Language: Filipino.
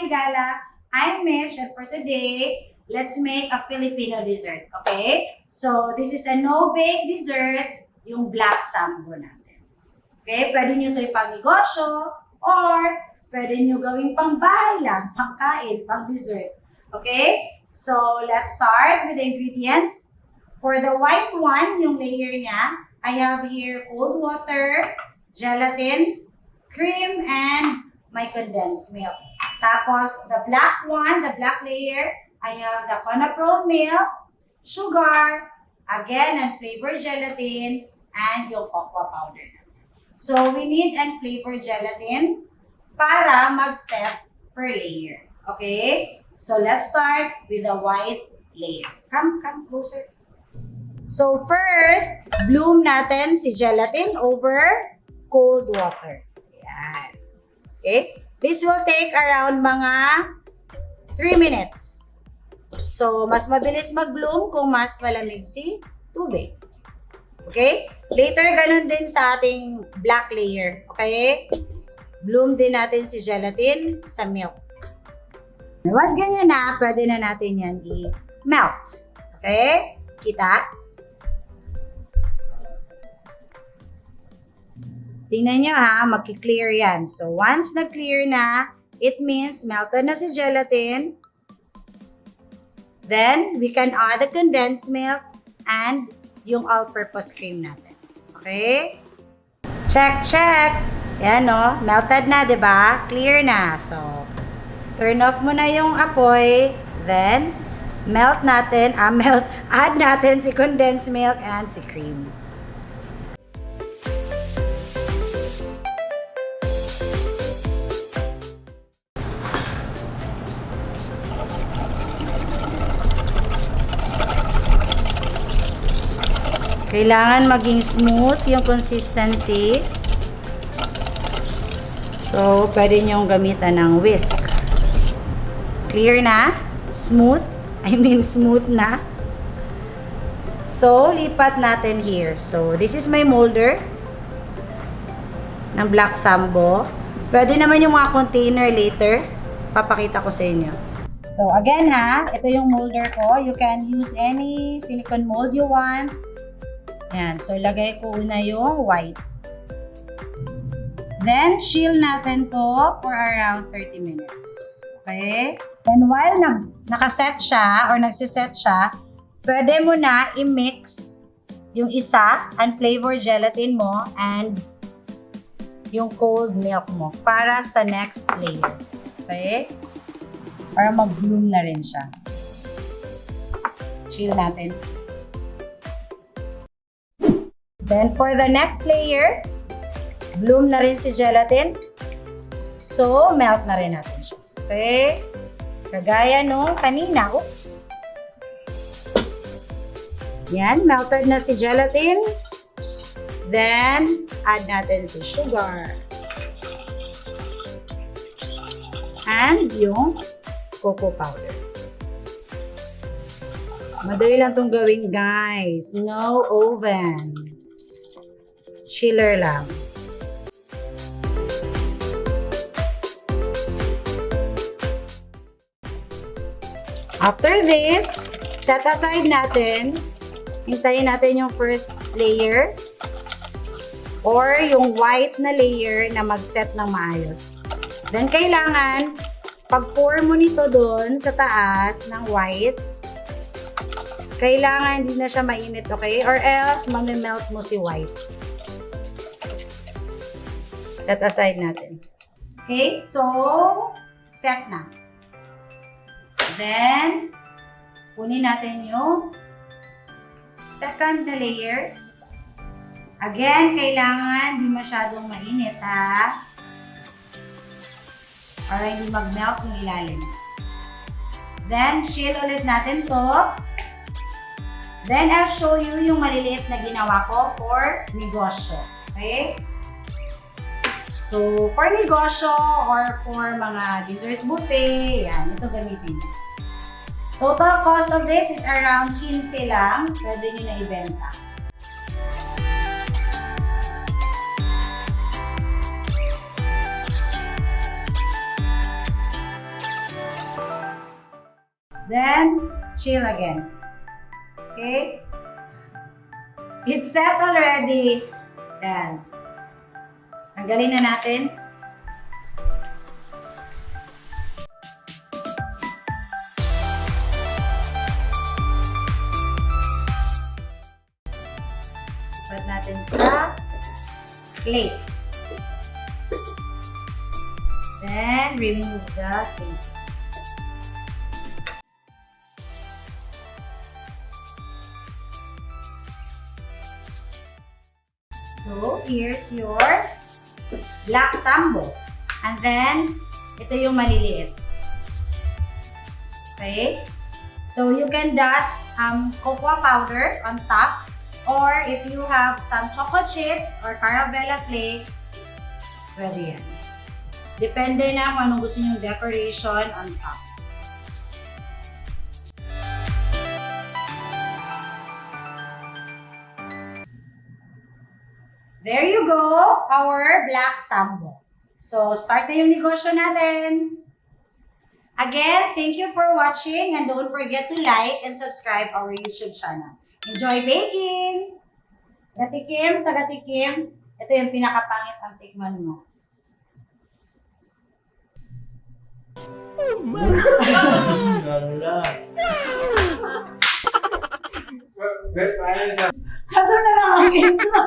Gala. I'm Mich, and for today, let's make a Filipino dessert, okay? So, this is a no-bake dessert, yung black sambo natin. Okay? Pwede nyo ito ipang-negosyo, or pwede nyo gawing pang-bahay lang, pang-kain, pang-dessert. Okay? So, let's start with the ingredients. For the white one, yung layer niya, I have here cold water, gelatin, cream, and my condensed milk. Tapos, the black one, the black layer, I have the Conapro milk, sugar, again, unflavored gelatin, and yung cocoa powder. So, we need unflavored gelatin para mag-set per layer. Okay? So, let's start with the white layer. Come closer. So, first, bloom natin si gelatin over cold water. Ayan. Okay? This will take around mga 3 minutes. So, mas mabilis mag-bloom kung mas malamig si tubig. Okay? Later, ganun din sa ating black layer. Okay? Bloom din natin si gelatin sa milk. Once ganyan na, pwede na natin yan i-melt. Okay? Kita? Tingnan nyo ha, magki-clear yan. So, once na-clear na, it means melted na si gelatin. Then, we can add the condensed milk and yung all-purpose cream natin. Okay? Check, check! Yan o, melted na, diba? Clear na. So, turn off mo na yung apoy. Then, add natin si condensed milk and si cream. Kailangan maging smooth yung consistency. So, pwede nyong gamitan ng whisk. Clear na? Smooth? Smooth na. So, lipat natin here. So, this is my molder ng black sambo. Pwede naman yung mga container later. Papakita ko sa inyo. So, again ha, ito yung molder ko. You can use any silicone mold you want. Yan. So, lagay ko una yung white. Then, chill natin to for around 30 minutes. Okay? And while nakaset siya or nagsiset siya, pwede mo na i-mix yung isa, unflavored gelatin mo, and yung cold milk mo para sa next layer. Okay? Para mag-bloom na rin siya. Chill natin. Then, for the next layer, bloom na rin si gelatin. So, melt na rin natin siya. Okay? Kagaya nung kanina. Oops! Yan, melted na si gelatin. Then, add natin si sugar. And yung cocoa powder. Madali lang itong gawin, guys. No oven. Chiller lang. After this, set aside natin. Hintayin natin yung first layer or yung white na layer na mag-set ng maayos. Then, kailangan pag-pour mo nito doon sa taas ng white, kailangan hindi na siya mainit, okay? Or else, mamimelt mo si white. Set aside natin. Okay, so, set na. Then, kunin natin yung second na layer. Again, kailangan hindi masyadong mainit, ha? Para hindi mag-melt yung ilalim. Then, chill ulit natin to. Then, I'll show you yung maliliit na ginawa ko for negosyo. Okay? So, for negosyo or for mga dessert buffet, yan, ito gamitin niyo. Total cost of this is around 15 lang. Pwede nyo na ibenta. Then, chill again. Okay? It's set already. Yan. Tanggalin na natin. Put natin sa plate. Then, remove the seed. So, here's your black Sambo. And then, ito yung maliliit. Okay? So, you can dust cocoa powder on top. Or if you have some chocolate chips or caramella flakes, pwede yan. Depende na kung anong gusto nyo decoration on top. There you go, our black Sambo. So, start na yung negosyo natin. Again, thank you for watching and don't forget to like and subscribe our YouTube channel. Enjoy baking! Taga-tikim. Ito yung pinakapangit ang tikman mo. Oh my God! Kato na lang ang ginto.